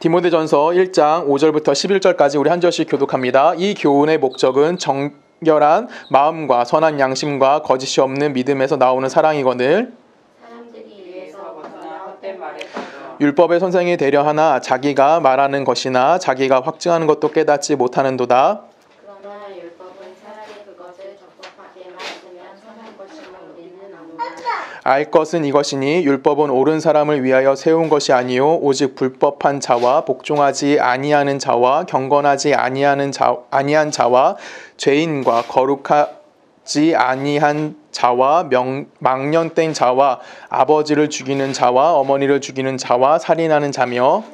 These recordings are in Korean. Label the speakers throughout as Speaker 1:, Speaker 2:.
Speaker 1: 디모데전서 1장 5절부터 11절까지 우리 한 절씩 교독합니다. 이 교훈의 목적은 정결한 마음과 선한 양심과 거짓이 없는 믿음에서 나오는 사랑이거늘
Speaker 2: 사람들이 위에서 벗어나 헛된 말에 빠져
Speaker 1: 율법의 선생이 되려 하나 자기가 말하는 것이나 자기가 확증하는 것도 깨닫지 못하는도다.
Speaker 2: 그러나 율법은 차라리 그것을 적법하게만 쓰면 선한 것임을 우리는 아노라.
Speaker 1: 알 것은 이것이니 율법은 옳은 사람을 위하여 세운 것이 아니요 오직 불법한 자와 복종하지 아니하는 자와 경건하지 아니한 자와 죄인과 거룩하지 아니한 자와 망령된 자와 아버지를 죽이는 자와 어머니를 죽이는 자와 살인하는 자며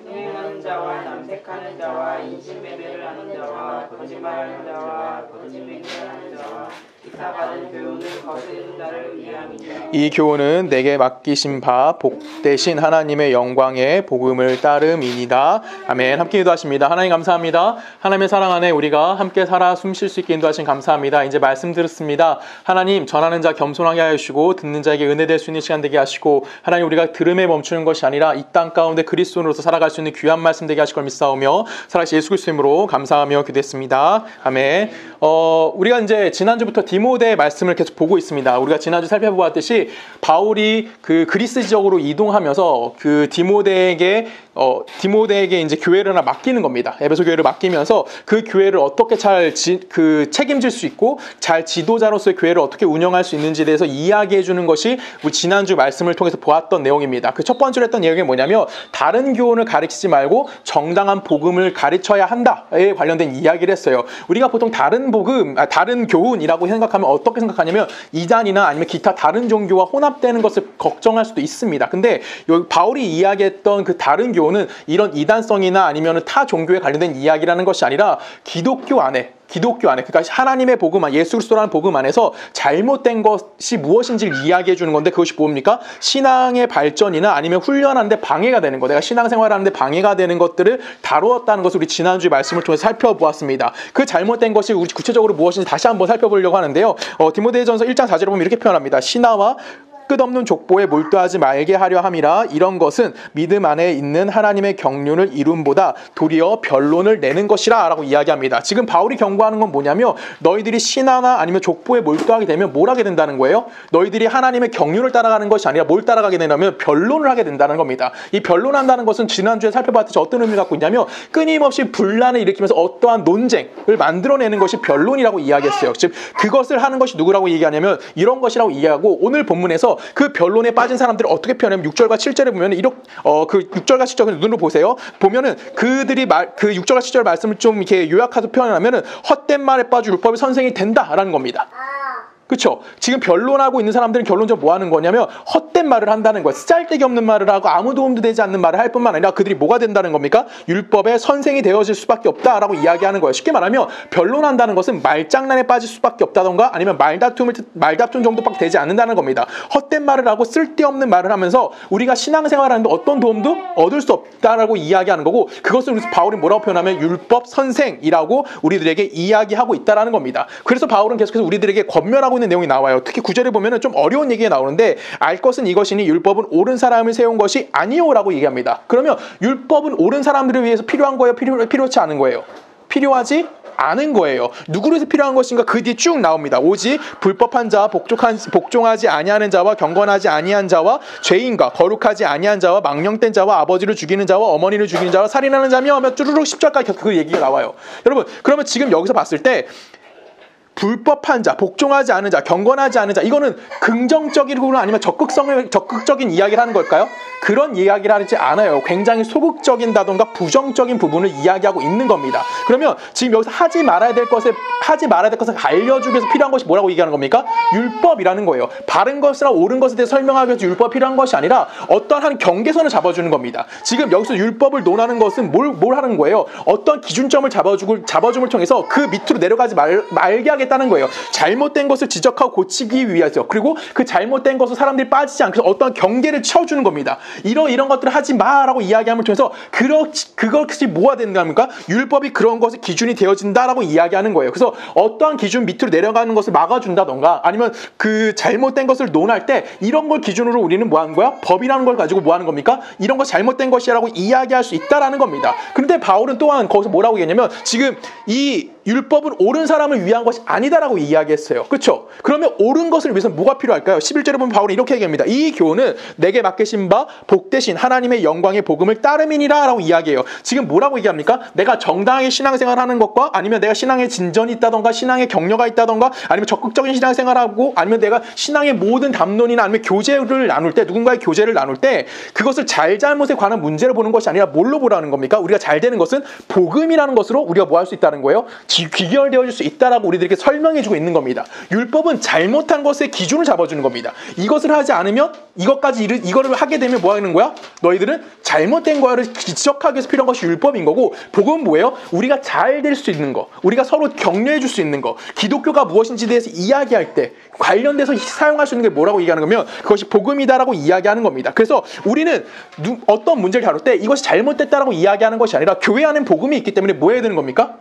Speaker 2: 음행하는 자와 남색하는 자와 인신매매를 하는 자와 거짓말하는 자와 거짓맹세하는 자와 기사받은 교훈을 거스르는 자를 위함이니라.
Speaker 1: 이 교훈은 내게 맡기신 바 복되신 하나님의 영광의 복음을 따름이니이다. 아멘. 함께 기도하십니다. 하나님 감사합니다. 하나님의 사랑 안에 우리가 함께 살아 숨 쉴 수 있게 인도하신 감사합니다. 이제 말씀 들었습니다. 하나님 전하는 자 겸손하게 하시고 듣는 자에게 은혜될 수 있는 시간 되게 하시고 하나님 우리가 들음에 멈추는 것이 아니라 이 땅 가운데 그리스도로서 살아갈 수 있는 귀한 말씀 되게 하실 걸 믿사오며 살아계신 예수 그리스도 이름으로 감사하며 기도했습니다. 아멘. 우리가 이제 지난주부터 디모데의 말씀을 계속 보고 있습니다. 우리가 지난주 살펴보았듯이 바울이 그 그리스 지역으로 이동하면서 그 디모데에게 이제 교회를 하나 맡기는 겁니다. 에베소 교회를 맡기면서 그 교회를 어떻게 잘 책임질 수 있고 잘 지도자로서의 교회를 어떻게 운영할 수 있는지에 대해서 이야기해 주는 것이 우리 지난주 말씀을 통해서 보았던 내용입니다. 그 첫 번째로 했던 내용이 뭐냐면 다른 교훈을 가르치지 말고 정당한 복음을 가르쳐야 한다에 관련된 이야기를 했어요. 우리가 보통 다른 교훈이라고 생각하면 어떻게 생각하냐면 이단이나 아니면 기타 다른 종교와 혼합되는 것을 걱정할 수도 있습니다. 근데 여기 바울이 이야기했던 그 다른 교훈은 이런 이단성이나 아니면 타 종교에 관련된 이야기라는 것이 아니라 기독교 안에 그러니까 하나님의 복음, 예수 그리스도라는 복음 안에서 잘못된 것이 무엇인지를 이야기해 주는 건데 그것이 뭡니까? 신앙의 발전이나 아니면 훈련하는데 방해가 되는 것, 내가 신앙생활하는데 방해가 되는 것들을 다루었다는 것을 우리 지난주의 말씀을 통해서 살펴보았습니다. 그 잘못된 것이 우리 구체적으로 무엇인지 다시 한번 살펴보려고 하는데요. 디모데전서 1장 4절에 보면 이렇게 표현합니다. 신하와 끝없는 족보에 몰두하지 말게 하려 함이라. 이런 것은 믿음 안에 있는 하나님의 경륜을 이룸보다 도리어 변론을 내는 것이라 라고 이야기합니다. 지금 바울이 경고하는 건 뭐냐면 너희들이 신하나 아니면 족보에 몰두하게 되면 뭘 하게 된다는 거예요? 너희들이 하나님의 경륜을 따라가는 것이 아니라 뭘 따라가게 되냐면 변론을 하게 된다는 겁니다. 이 변론한다는 것은 지난주에 살펴봤듯이 어떤 의미를 갖고 있냐면 끊임없이 분란을 일으키면서 어떠한 논쟁을 만들어내는 것이 변론이라고 이야기했어요. 즉 그것을 하는 것이 누구라고 얘기하냐면 이런 것이라고 이야기하고 오늘 본문에서 그 변론에 빠진 사람들을 어떻게 표현하면 6절과 7절에 보면 그 6절과 7절을 눈으로 보세요. 보면은 그들이 그 6절과 7절 말씀을 좀 이렇게 요약해서 표현하면은 헛된 말에 빠져 율법의 선생이 된다라는 겁니다. 그렇죠? 지금 변론하고 있는 사람들은 결론적으로 뭐 하는 거냐면 헛된 말을 한다는 거예요. 쓰잘데기 없는 말을 하고 아무 도움도 되지 않는 말을 할 뿐만 아니라 그들이 뭐가 된다는 겁니까? 율법의 선생이 되어질 수밖에 없다라고 이야기하는 거예요. 쉽게 말하면 변론한다는 것은 말장난에 빠질 수밖에 없다던가 아니면 말다툼 정도밖에 되지 않는다는 겁니다. 헛된 말을 하고 쓸데없는 말을 하면서 우리가 신앙생활하는데 어떤 도움도 얻을 수 없다라고 이야기하는 거고 그것을 바울이 뭐라고 표현하면 율법 선생이라고 우리들에게 이야기하고 있다라는 겁니다. 그래서 바울은 계속해서 우리들에게 권면하고 있는 내용이 나와요. 특히 9절에 보면은 좀 어려운 얘기가 나오는데 알 것은 이것이니 율법은 옳은 사람을 세운 것이 아니오라고 얘기합니다. 그러면 율법은 옳은 사람들을 위해서 필요한 거예요? 필요치 않은 거예요? 필요하지 않은 거예요. 누구를 위해서 필요한 것인가? 그 뒤에 쭉 나옵니다. 오직 불법한 자, 복종하지 아니하는 자와 경건하지 아니한 자와 죄인과 거룩하지 아니한 자와 망령된 자와 아버지를 죽이는 자와 어머니를 죽이는 자와 살인하는 자며 하면 쭈루룩 10절까지 그 얘기가 나와요. 여러분 그러면 지금 여기서 봤을 때 불법한 자, 복종하지 않은 자, 경건하지 않은 자 이거는 긍정적이거나 아니면 적극적인 이야기를 하는 걸까요? 그런 이야기를 하지 않아요. 굉장히 소극적인다던가 부정적인 부분을 이야기하고 있는 겁니다. 그러면 지금 여기서 하지 말아야 될 것을 알려주기 위해서 필요한 것이 뭐라고 얘기하는 겁니까? 율법이라는 거예요. 바른 것이나 옳은 것에 대해 설명하기 위해서 율법이 필요한 것이 아니라 어떠한 한 경계선을 잡아주는 겁니다. 지금 여기서 율법을 논하는 것은 뭘 하는 거예요? 어떤 기준점을 잡아줌을 통해서 그 밑으로 내려가지 말게 하겠다는 거예요. 잘못된 것을 지적하고 고치기 위해서 그리고 그 잘못된 것을 사람들이 빠지지 않게 해서 어떤 경계를 치워주는 겁니다. 이런 것들을 하지 마라고 이야기함을 통해서 그것이 뭐가 된답니까? 율법이 그런 것의 기준이 되어진다라고 이야기하는 거예요. 그래서 어떠한 기준 밑으로 내려가는 것을 막아준다던가 아니면 그 잘못된 것을 논할 때 이런 걸 기준으로 우리는 뭐 하는 거야? 법이라는 걸 가지고 뭐 하는 겁니까? 이런 거 잘못된 것이라고 이야기할 수 있다라는 겁니다. 그런데 바울은 또한 거기서 뭐라고 얘기했냐면 지금 이 율법은 옳은 사람을 위한 것이 아니다라고 이야기했어요. 그렇죠? 그러면 옳은 것을 위해서 뭐가 필요할까요? 11절에 보면 바울은 이렇게 얘기합니다. 이 교훈은 내게 맡기신 바 복되신 하나님의 영광의 복음을 따름이니라 라고 이야기해요. 지금 뭐라고 얘기합니까? 내가 정당하게 신앙생활하는 것과 아니면 내가 신앙에 진전이 있다던가 신앙에 격려가 있다던가 아니면 적극적인 신앙생활하고 아니면 내가 신앙의 모든 담론이나 아니면 교제를 나눌 때 누군가의 교제를 나눌 때 그것을 잘잘못에 관한 문제를 보는 것이 아니라 뭘로 보라는 겁니까? 우리가 잘 되는 것은 복음이라는 것으로 우리가 뭐 할 수 있다는 거예요? 귀결되어질 수 있다라고 우리들에게 설명해주고 있는 겁니다. 율법은 잘못한 것의 기준을 잡아주는 겁니다. 이것을 하지 않으면 이거를 하게 되면 뭐 하는 거야? 너희들은 잘못된 거를 지적하기 위해서 필요한 것이 율법인 거고 복음은 뭐예요? 우리가 잘 될 수 있는 거, 우리가 서로 격려해 줄 수 있는 거, 기독교가 무엇인지에 대해서 이야기할 때 관련돼서 사용할 수 있는 게 뭐라고 얘기하는 거면 그것이 복음이다라고 이야기하는 겁니다. 그래서 우리는 어떤 문제를 다룰 때 이것이 잘못됐다라고 이야기하는 것이 아니라 교회 안에 복음이 있기 때문에 뭐 해야 되는 겁니까?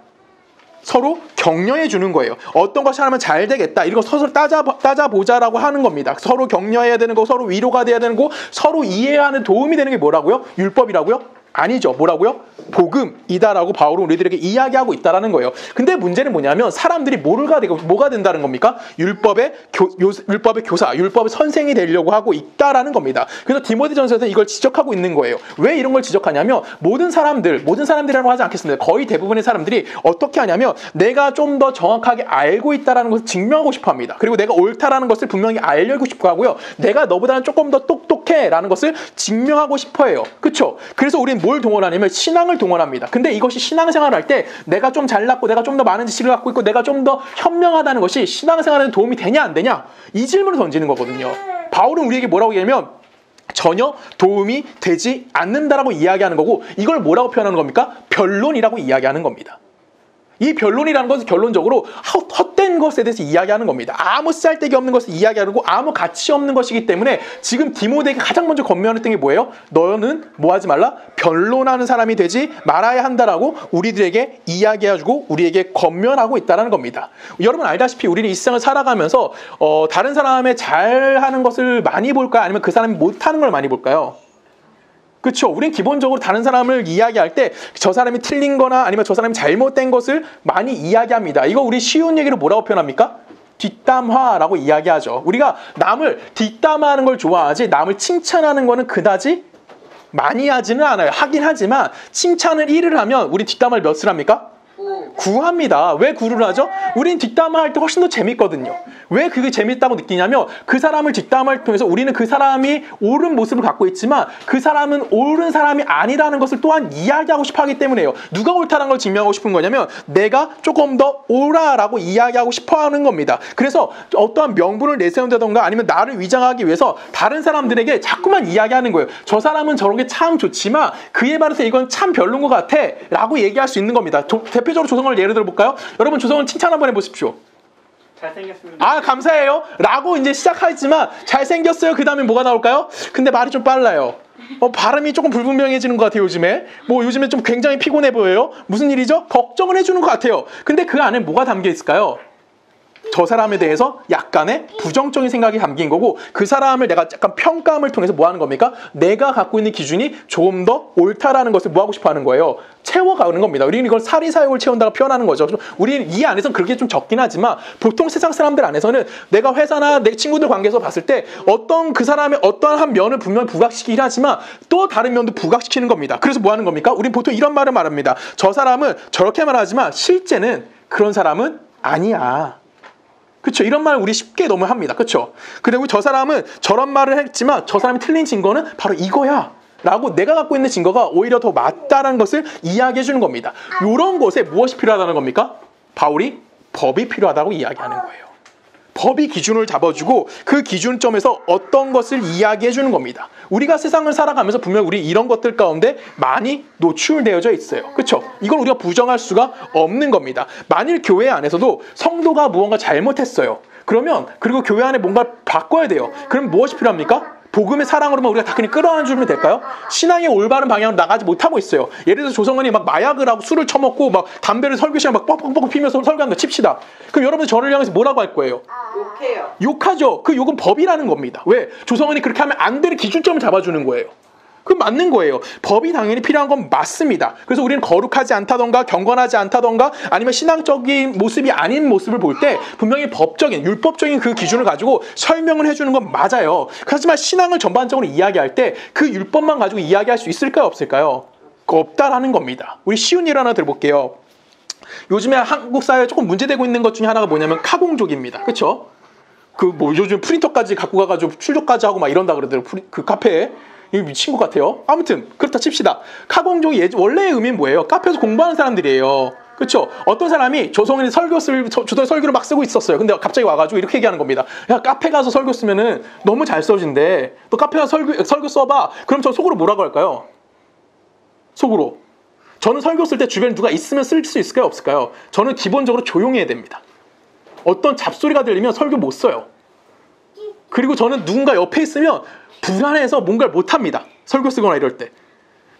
Speaker 1: 서로 격려해 주는 거예요. 어떤 것이 하면 잘 되겠다. 이런 거 서로 따져보자라고 하는 겁니다. 서로 격려해야 되는 거, 서로 위로가 돼야 되는 거, 서로 이해하는 도움이 되는 게 뭐라고요? 율법이라고요? 아니죠. 뭐라고요? 복음이다라고 바울은 우리들에게 이야기하고 있다라는 거예요. 근데 문제는 뭐냐면 사람들이 뭐가 된다는 겁니까? 율법의 교사, 율법의 선생이 되려고 하고 있다라는 겁니다. 그래서 디모데전서에서 이걸 지적하고 있는 거예요. 왜 이런 걸 지적하냐면 모든 사람들이라고 하지 않겠습니다. 거의 대부분의 사람들이 어떻게 하냐면 내가 좀 더 정확하게 알고 있다라는 것을 증명하고 싶어 합니다. 그리고 내가 옳다라는 것을 분명히 알려고 싶어 하고요. 내가 너보다는 조금 더 똑똑해라는 것을 증명하고 싶어 해요. 그렇죠? 그래서 우리는 뭘 동원하냐면 신앙을 동원합니다. 근데 이것이 신앙생활을 할 때 내가 좀 잘났고 내가 좀 더 많은 지식을 갖고 있고 내가 좀 더 현명하다는 것이 신앙생활에 도움이 되냐 안 되냐? 이 질문을 던지는 거거든요. 바울은 우리에게 뭐라고 얘기하면 전혀 도움이 되지 않는다라고 이야기하는 거고 이걸 뭐라고 표현하는 겁니까? 변론이라고 이야기하는 겁니다. 이 변론이라는 것은 결론적으로 헛된 것에 대해서 이야기하는 겁니다. 아무 쓸데기 없는 것을 이야기하고 아무 가치 없는 것이기 때문에 지금 디모데에게 가장 먼저 권면했던 게 뭐예요? 너는 뭐 하지 말라? 변론하는 사람이 되지 말아야 한다라고 우리들에게 이야기해주고 우리에게 권면하고 있다는 겁니다. 여러분 알다시피 우리는 이 세상을 살아가면서 다른 사람의 잘하는 것을 많이 볼까요? 아니면 그 사람이 못하는 걸 많이 볼까요? 그렇죠. 우린 기본적으로 다른 사람을 이야기할 때 저 사람이 틀린 거나 아니면 저 사람이 잘못된 것을 많이 이야기합니다. 이거 우리 쉬운 얘기로 뭐라고 표현합니까? 뒷담화라고 이야기하죠. 우리가 남을 뒷담화하는 걸 좋아하지 남을 칭찬하는 거는 그다지 많이 하지는 않아요. 하긴 하지만 칭찬을 1을 하면 우리 뒷담화를 몇을 합니까? 9합니다. 왜 9를 하죠? 우린 뒷담화할 때 훨씬 더 재밌거든요. 왜 그게 재밌다고 느끼냐면 그 사람을 뒷담화를 통해서 우리는 그 사람이 옳은 모습을 갖고 있지만 그 사람은 옳은 사람이 아니라는 것을 또한 이야기하고 싶어 하기 때문에요. 누가 옳다는 걸 증명하고 싶은 거냐면 내가 조금 더 옳아라고 이야기하고 싶어 하는 겁니다. 그래서 어떠한 명분을 내세운다던가 아니면 나를 위장하기 위해서 다른 사람들에게 자꾸만 이야기하는 거예요. 저 사람은 저런 게 참 좋지만 그에 반해서 이건 참 별론 것 같아 라고 얘기할 수 있는 겁니다. 대표적으로 조성을 예를 들어볼까요? 여러분 조성을 칭찬 한번 해보십시오.
Speaker 2: 잘생겼습니다.
Speaker 1: 아 감사해요 라고 이제 시작하지만 잘생겼어요 그 다음에 뭐가 나올까요? 근데 말이 좀 빨라요. 발음이 조금 불분명해지는 것 같아요. 요즘에 좀 굉장히 피곤해 보여요. 무슨 일이죠? 걱정을 해주는 것 같아요. 근데 그 안에 뭐가 담겨 있을까요? 저 사람에 대해서 약간의 부정적인 생각이 담긴 거고 그 사람을 내가 약간 평가함을 통해서 뭐 하는 겁니까? 내가 갖고 있는 기준이 조금 더 옳다라는 것을 뭐 하고 싶어 하는 거예요? 채워가는 겁니다. 우리는 이걸 사리사욕을 채운다고 표현하는 거죠. 우리는 이 안에서는 그렇게 좀 적긴 하지만 보통 세상 사람들 안에서는 내가 회사나 내 친구들 관계에서 봤을 때 어떤 그 사람의 어떠한 한 면을 분명히 부각시키긴 하지만 또 다른 면도 부각시키는 겁니다. 그래서 뭐 하는 겁니까? 우리는 보통 이런 말을 말합니다. 저 사람은 저렇게 말하지만 실제는 그런 사람은 아니야. 그렇죠. 이런 말 우리 쉽게 너무 합니다. 그렇죠. 그리고 저 사람은 저런 말을 했지만 저 사람이 틀린 증거는 바로 이거야 라고 내가 갖고 있는 증거가 오히려 더 맞다라는 것을 이야기해 주는 겁니다. 이런 곳에 무엇이 필요하다는 겁니까? 바울이 법이 필요하다고 이야기하는 거예요. 법이 기준을 잡아주고 그 기준점에서 어떤 것을 이야기해 주는 겁니다. 우리가 세상을 살아가면서 분명 우리 이런 것들 가운데 많이 노출되어져 있어요. 그렇죠? 이걸 우리가 부정할 수가 없는 겁니다. 만일 교회 안에서도 성도가 무언가 잘못했어요. 그리고 교회 안에 뭔가 바꿔야 돼요. 그럼 무엇이 필요합니까? 복음의 사랑으로만 우리가 다 그냥 끌어안주면 될까요? 신앙의 올바른 방향으로 나가지 못하고 있어요. 예를 들어서 조성원이 막 마약을 하고 술을 처먹고 막 담배를 설교 시간 막 뻑뻑뻑 피면서 설교한다 칩시다. 그럼 여러분 저를 향해서 뭐라고 할 거예요?
Speaker 2: 욕해요.
Speaker 1: 욕하죠. 그 욕은 법이라는 겁니다. 왜? 조성원이 그렇게 하면 안 되는 기준점을 잡아주는 거예요. 그건 맞는 거예요. 법이 당연히 필요한 건 맞습니다. 그래서 우리는 거룩하지 않다던가 경건하지 않다던가 아니면 신앙적인 모습이 아닌 모습을 볼 때 분명히 법적인 율법적인 그 기준을 가지고 설명을 해주는 건 맞아요. 하지만 신앙을 전반적으로 이야기할 때 그 율법만 가지고 이야기할 수 있을까요? 없을까요? 없다라는 겁니다. 우리 쉬운 일 하나 들어볼게요. 요즘에 한국 사회에 조금 문제되고 있는 것 중에 하나가 뭐냐면 카공족입니다. 그렇죠? 그 뭐 요즘 프린터까지 갖고 가가지고 출력까지 하고 막 이런다 그러더라고요. 그 카페에. 이거 미친 것 같아요. 아무튼 그렇다 칩시다. 카공족이 원래의 의미는 뭐예요? 카페에서 공부하는 사람들이에요. 그렇죠? 어떤 사람이 조성현이 설교를 막 쓰고 있었어요. 근데 갑자기 와가지고 이렇게 얘기하는 겁니다. 야, 카페 가서 설교 쓰면은 너무 잘 써진대. 너 카페 가서 설교 써봐. 그럼 저 속으로 뭐라고 할까요? 속으로. 저는 설교 쓸 때 주변에 누가 있으면 쓸 수 있을까요? 없을까요? 저는 기본적으로 조용해야 됩니다. 어떤 잡소리가 들리면 설교 못 써요. 그리고 저는 누군가 옆에 있으면 불안해서 뭔가를 못합니다. 설교 쓰거나 이럴 때.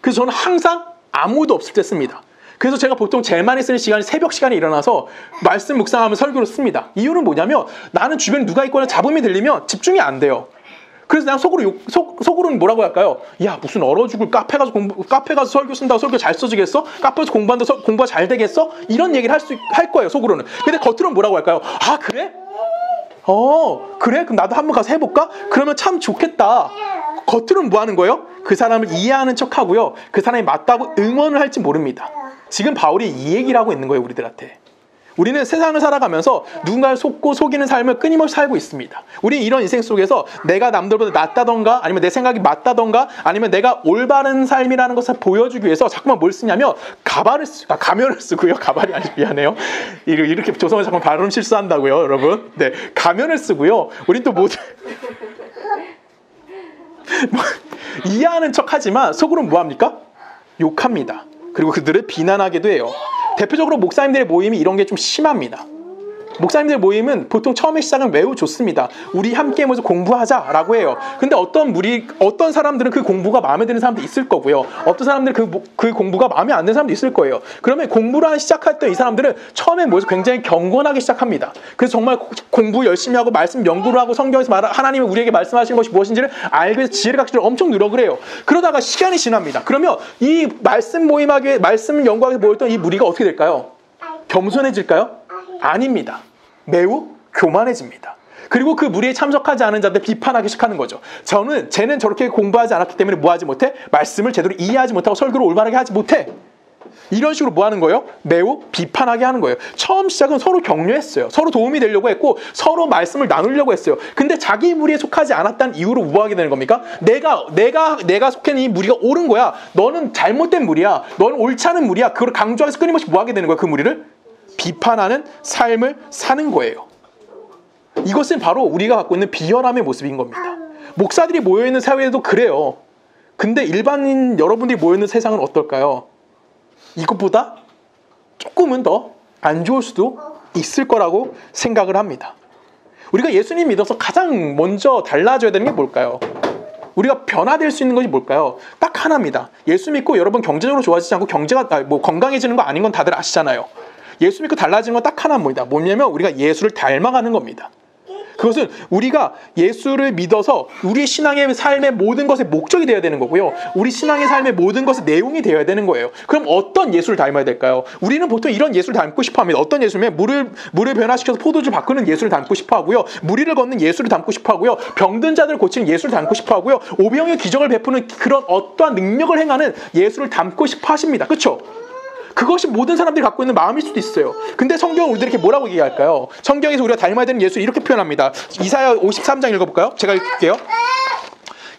Speaker 1: 그래서 저는 항상 아무도 없을 때 씁니다. 그래서 제가 보통 제일 많이 쓰는 시간이 새벽 시간에 일어나서 말씀 묵상하면 설교를 씁니다. 이유는 뭐냐면 나는 주변에 누가 있거나 잡음이 들리면 집중이 안 돼요. 그래서 난 속으로는 뭐라고 할까요? 야, 무슨 얼어 죽을 카페 가서 설교 쓴다고 설교 잘 써지겠어? 카페에서 공부한다고 공부가 잘 되겠어? 이런 얘기를 할 거예요, 속으로는. 근데 겉으로는 뭐라고 할까요? 아, 그래? 그래? 그럼 나도 한번 가서 해볼까? 그러면 참 좋겠다. 겉으로는 뭐 하는 거예요? 그 사람을 이해하는 척 하고요. 그 사람이 맞다고 응원을 할지 모릅니다. 지금 바울이 이 얘기를 하고 있는 거예요, 우리들한테. 우리는 세상을 살아가면서 누군가를 속고 속이는 삶을 끊임없이 살고 있습니다. 우리는 이런 인생 속에서 내가 남들보다 낫다던가 아니면 내 생각이 맞다던가 아니면 내가 올바른 삶이라는 것을 보여주기 위해서 자꾸만 뭘 쓰냐면 가면을 쓰고요. 가발이 아니고 미안해요. 이렇게 조성을 자꾸 발음 실수한다고요, 여러분. 네, 가면을 쓰고요. 우린 또 이해하는 척하지만 속으로는 뭐합니까? 욕합니다. 그리고 그들을 비난하기도 해요. 대표적으로 목사님들의 모임이 이런 게 좀 심합니다. 목사님들 모임은 보통 처음에 시작은 매우 좋습니다. 우리 함께 모여서 공부하자라고 해요. 근데 어떤 사람들은 그 공부가 마음에 드는 사람도 있을 거고요. 어떤 사람들은 그 공부가 마음에 안 드는 사람도 있을 거예요. 그러면 공부를 시작할 때 이 사람들은 처음에 모여서 굉장히 경건하게 시작합니다. 그래서 정말 공부 열심히 하고 말씀 연구를 하고 성경에서 하나님이 우리에게 말씀하시는 것이 무엇인지를 알기 위해서 지혜를 갖추려 엄청 노력을 해요. 그러다가 시간이 지납니다. 그러면 이 말씀 연구하기 위해서 모였던 이 무리가 어떻게 될까요? 겸손해질까요? 아닙니다. 매우 교만해집니다. 그리고 그 무리에 참석하지 않은 자들 비판하기 시작하는 거죠. 쟤는 저렇게 공부하지 않았기 때문에 뭐 하지 못해? 말씀을 제대로 이해하지 못하고 설교를 올바르게 하지 못해. 이런 식으로 뭐 하는 거예요? 매우 비판하게 하는 거예요. 처음 시작은 서로 격려했어요. 서로 도움이 되려고 했고 서로 말씀을 나누려고 했어요. 근데 자기 무리에 속하지 않았다는 이유로 뭐 하게 되는 겁니까? 내가 속해 있는 이 무리가 옳은 거야. 너는 잘못된 무리야. 너는 옳지 않은 무리야. 그걸 강조해서 끊임없이 뭐 하게 되는 거야? 그 무리를 비판하는 삶을 사는 거예요. 이것은 바로 우리가 갖고 있는 비열함의 모습인 겁니다. 목사들이 모여있는 사회에도 그래요. 근데 일반인 여러분들이 모여있는 세상은 어떨까요? 이것보다 조금은 더 안 좋을 수도 있을 거라고 생각을 합니다. 우리가 예수님 믿어서 가장 먼저 달라져야 되는 게 뭘까요? 우리가 변화될 수 있는 것이 뭘까요? 딱 하나입니다. 예수 믿고 여러분 경제적으로 좋아지지 않고 건강해지는 거 아닌 건 다들 아시잖아요. 예수 믿고 달라지는 건 딱 하나입니다. 뭐냐면 우리가 예수를 닮아가는 겁니다. 그것은 우리가 예수를 믿어서 우리 신앙의 삶의 모든 것의 목적이 되어야 되는 거고요. 우리 신앙의 삶의 모든 것의 내용이 되어야 되는 거예요. 그럼 어떤 예수를 닮아야 될까요? 우리는 보통 이런 예수를 닮고 싶어 합니다. 어떤 예수면 물을 변화시켜서 포도주 바꾸는 예수를 닮고 싶어 하고요. 무리를 걷는 예수를 닮고 싶어 하고요. 병든 자들을 고치는 예수를 닮고 싶어 하고요. 오병의 기적을 베푸는 그런 어떠한 능력을 행하는 예수를 닮고 싶어 하십니다. 그렇죠? 그것이 모든 사람들이 갖고 있는 마음일 수도 있어요. 근데 성경은 우리들에게 뭐라고 얘기할까요? 성경에서 우리가 닮아야 되는 예수를 이렇게 표현합니다. 이사야 53장 읽어볼까요? 제가 읽을게요.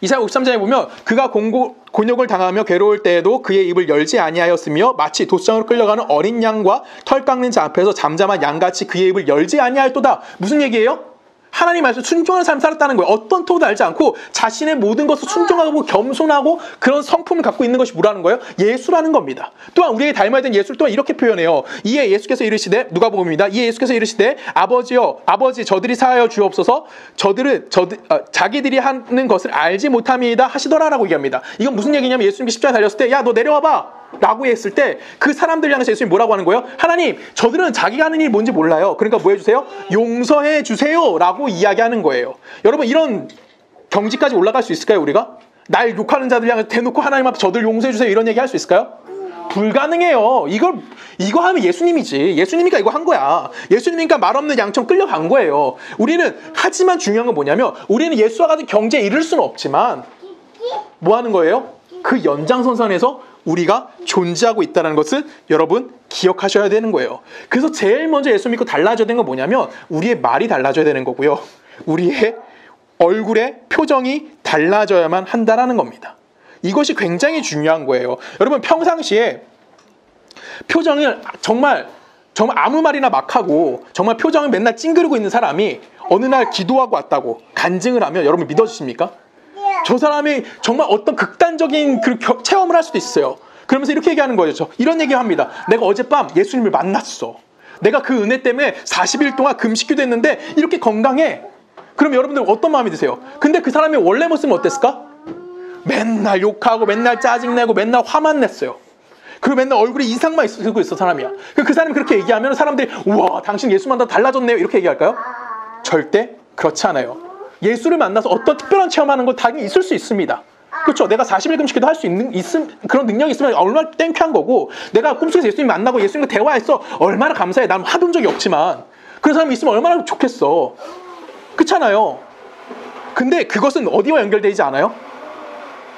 Speaker 1: 이사야 53장에 보면 그가 곤욕을 당하며 괴로울 때에도 그의 입을 열지 아니하였으며 마치 도수장으로 끌려가는 어린 양과 털 깎는 자 앞에서 잠잠한 양같이 그의 입을 열지 아니하였도다. 무슨 얘기예요? 하나님 말씀 순종하는 삶을 살았다는 거예요. 어떤 토도 알지 않고 자신의 모든 것을 순종하고 겸손하고 그런 성품을 갖고 있는 것이 뭐라는 거예요? 예수라는 겁니다. 또한 우리에게 닮아야 되는 예수를 또한 이렇게 표현해요. 이에 예수께서 이르시되, 누가복음입니다. 이에 예수께서 이르시되, 아버지여, 아버지 저들이 사하여 주옵소서. 자기들이 하는 것을 알지 못함이다 하시더라라고 얘기합니다. 이건 무슨 얘기냐면 예수님이 십자가에 달렸을 때, 야, 너 내려와봐 라고 했을 때 그 사람들 향해서 예수님이 뭐라고 하는 거예요? 하나님, 저들은 자기가 하는 일이 뭔지 몰라요. 그러니까 뭐 해주세요? 용서해 주세요 라고 이야기하는 거예요. 여러분, 이런 경지까지 올라갈 수 있을까요, 우리가? 날 욕하는 자들 향해서 대놓고 하나님 앞에 저들 용서해 주세요 이런 얘기 할 수 있을까요? 불가능해요. 이거 하면 예수님이지. 예수님이니까 이거 한 거야. 예수님이니까 말 없는 양처럼 끌려간 거예요. 우리는, 하지만 중요한 건 뭐냐면, 우리는 예수와 같은 경지에 이를 수는 없지만 뭐 하는 거예요? 그 연장선상에서 우리가 존재하고 있다는 것을 여러분 기억하셔야 되는 거예요. 그래서 제일 먼저 예수 믿고 달라져야 되는 건 뭐냐면, 우리의 말이 달라져야 되는 거고요. 우리의 얼굴의 표정이 달라져야만 한다라는 겁니다. 이것이 굉장히 중요한 거예요. 여러분, 평상시에 표정을 정말 아무 말이나 막 하고 정말 표정을 맨날 찡그리고 있는 사람이 어느 날 기도하고 왔다고 간증을 하면 여러분 믿어주십니까? 저 사람이 정말 어떤 극단적인 체험을 할 수도 있어요. 그러면서 이렇게 얘기하는 거죠. 이런 얘기합니다. 내가 어젯밤 예수님을 만났어. 내가 그 은혜 때문에 40일 동안 금식기도 했는데 이렇게 건강해. 그럼 여러분들 어떤 마음이 드세요? 근데 그 사람이 원래 모습은 어땠을까? 맨날 욕하고 맨날 짜증내고 맨날 화만 냈어요. 그리고 맨날 얼굴에 이상만 쓰고 있어 사람이야. 그 사람이 그렇게 얘기하면 사람들이, 우와, 당신 예수 만나 달라졌네요 이렇게 얘기할까요? 절대 그렇지 않아요. 예수를 만나서 어떤 특별한 체험하는 건 당연히 있을 수 있습니다. 그렇죠? 내가 40일 금식기도 할 수 있는 그런 능력이 있으면 얼마나 땡큐한 거고, 내가 꿈속에서 예수님 만나고 예수님과 대화했어, 얼마나 감사해. 난 해본 적이 없지만 그런 사람이 있으면 얼마나 좋겠어. 그렇잖아요. 근데 그것은 어디와 연결되지 않아요?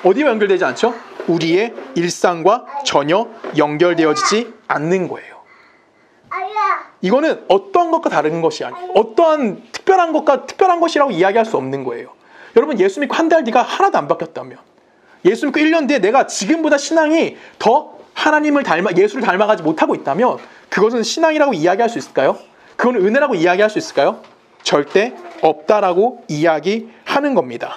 Speaker 1: 어디와 연결되지 않죠? 우리의 일상과 전혀 연결되어지지 않는 거예요. 이거는 어떠한 것과 다른 것이 아니에요. 어떠한 특별한 것과 특별한 것이라고 이야기할 수 없는 거예요. 여러분, 예수 믿고 한 달 뒤가 하나도 안 바뀌었다면, 예수 믿고 1년 뒤에 내가 지금보다 신앙이 더 예수를 닮아가지 못하고 있다면, 그것은 신앙이라고 이야기할 수 있을까요? 그건 은혜라고 이야기할 수 있을까요? 절대 없다라고 이야기하는 겁니다.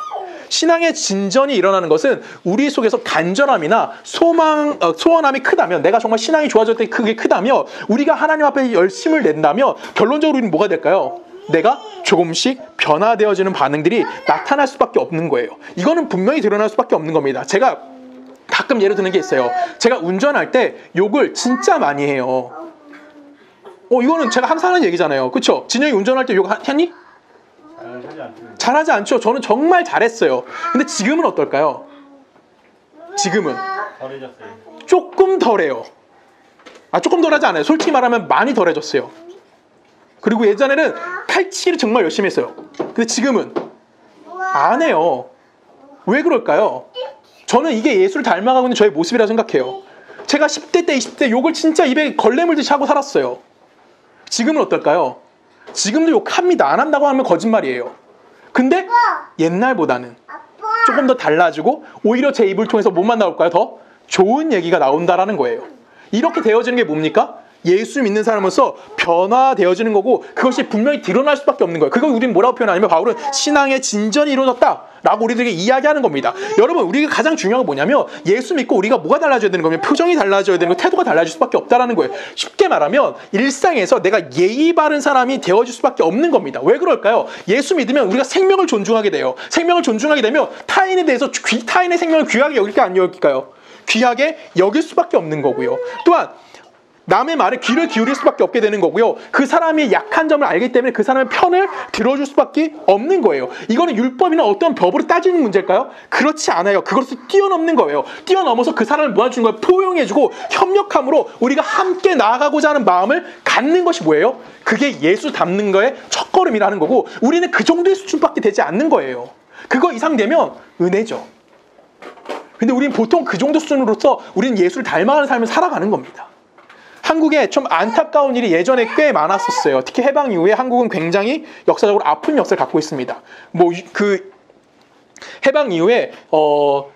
Speaker 1: 신앙의 진전이 일어나는 것은 우리 속에서 간절함이나 소원함이 크다면, 내가 정말 신앙이 좋아졌을 때 그게 크다면, 우리가 하나님 앞에 열심을 낸다면 결론적으로 우리는 뭐가 될까요? 내가 조금씩 변화되어지는 반응들이 나타날 수밖에 없는 거예요. 이거는 분명히 드러날 수밖에 없는 겁니다. 제가 가끔 예를 드는 게 있어요. 제가 운전할 때 욕을 진짜 많이 해요. 이거는 제가 항상 하는 얘기잖아요. 그렇죠? 진영이 운전할 때 욕 했니? 잘하지 않죠. 저는 정말 잘했어요. 근데 지금은 어떨까요? 지금은
Speaker 3: 덜해졌어요.
Speaker 1: 조금 덜해요. 조금 덜하지 않아요. 솔직히 말하면 많이 덜해졌어요. 그리고 예전에는 칼치기를 정말 열심히 했어요. 근데 지금은 안 해요. 왜 그럴까요? 저는 이게 예수를 닮아가고 있는 저의 모습이라고 생각해요. 제가 10대 때 20대 욕을 진짜 입에 걸레물듯이 하고 살았어요. 지금은 어떨까요? 지금도 욕합니다. 안 한다고 하면 거짓말이에요. 근데 옛날보다는 조금 더 달라지고, 오히려 제 입을 통해서 뭐만 나올까요? 더 좋은 얘기가 나온다라는 거예요. 이렇게 되어지는 게 뭡니까? 예수 믿는 사람으로서 변화되어지는 거고, 그것이 분명히 드러날 수밖에 없는 거예요. 그걸 우리는 뭐라고 표현하냐면, 바울은 신앙의 진전이 이루어졌다라고 우리들에게 이야기하는 겁니다. 여러분, 우리가 가장 중요한 건 뭐냐면, 예수 믿고 우리가 뭐가 달라져야 되는 거냐면, 표정이 달라져야 되는 거, 태도가 달라질 수밖에 없다라는 거예요. 쉽게 말하면 일상에서 내가 예의 바른 사람이 되어질 수밖에 없는 겁니다. 왜 그럴까요? 예수 믿으면 우리가 생명을 존중하게 돼요. 생명을 존중하게 되면 타인에 대해서 타인의 생명을 귀하게 여길까 안 여길까요? 귀하게 여길 수밖에 없는 거고요. 또한 남의 말에 귀를 기울일 수밖에 없게 되는 거고요. 그 사람이 약한 점을 알기 때문에 그 사람의 편을 들어줄 수밖에 없는 거예요. 이거는 율법이나 어떤 법으로 따지는 문제일까요? 그렇지 않아요. 그것을 뛰어넘는 거예요. 뛰어넘어서 그 사람을 모아주는 거예요. 포용해주고 협력함으로 우리가 함께 나아가고자 하는 마음을 갖는 것이 뭐예요? 그게 예수 닮는 거의 첫걸음이라는 거고, 우리는 그 정도의 수준밖에 되지 않는 거예요. 그거 이상 되면 은혜죠. 근데 우리는 보통 그 정도 수준으로서 우리는 예수를 닮아가는 삶을 살아가는 겁니다. 한국에 좀 안타까운 일이 예전에 꽤 많았었어요. 특히 해방 이후에 한국은 굉장히 역사적으로 아픈 역사를 갖고 있습니다. 해방 이후에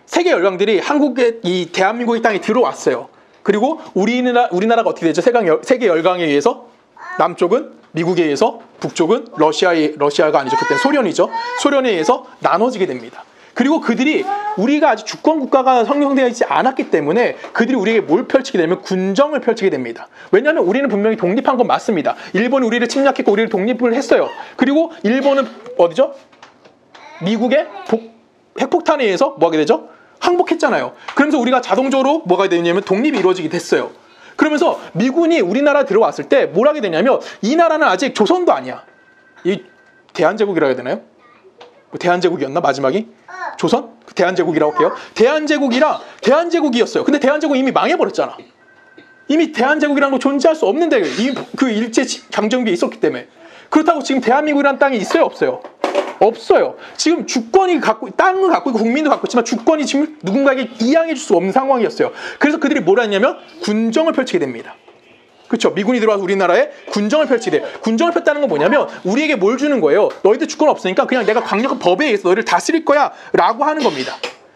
Speaker 1: 세계 열강들이 대한민국의 땅에 들어왔어요. 그리고 우리나라가 어떻게 되죠? 세계 열강에 의해서 남쪽은 미국에 의해서, 북쪽은 러시아가 아니죠. 그때 소련이죠. 소련에 의해서 나눠지게 됩니다. 그리고 그들이 우리가 아직 주권 국가가 형성되어 있지 않았기 때문에 그들이 우리에게 뭘 펼치게 되면 군정을 펼치게 됩니다. 왜냐하면 우리는 분명히 독립한 건 맞습니다. 일본이 우리를 침략했고 우리를 독립을 했어요. 그리고 일본은 어디죠? 미국의 핵폭탄에 의해서 뭐 하게 되죠? 항복했잖아요. 그러면서 우리가 자동적으로 뭐가 되냐면 독립이 이루어지게 됐어요. 그러면서 미군이 우리나라에 들어왔을 때 뭘 하게 되냐면 이 나라는 아직 조선도 아니야. 이 대한제국이라 해야 되나요? 대한제국이었나 마지막이? 조선? 대한제국이라고 할게요. 대한제국이었어요. 근데 대한제국 이미 망해버렸잖아. 이미 대한제국이라는 거 존재할 수 없는데 그 일제 강점기에 있었기 때문에. 그렇다고 지금 대한민국이라는 땅이 있어요? 없어요? 없어요. 지금 주권이 땅을 갖고 있고 국민도 갖고 있지만 주권이 지금 누군가에게 이양해 줄 수 없는 상황이었어요. 그래서 그들이 뭐라 했냐면 군정을 펼치게 됩니다. 그렇죠? 미군이 들어와서 우리나라에 군정을 펼치게 돼요. 군정을 폈다는 건 뭐냐면 우리에게 뭘 주는 거예요? 너희들 주권 없으니까 그냥 내가 강력한 법에 의해서 너희를 다스릴 거야 라고 하는 겁니다.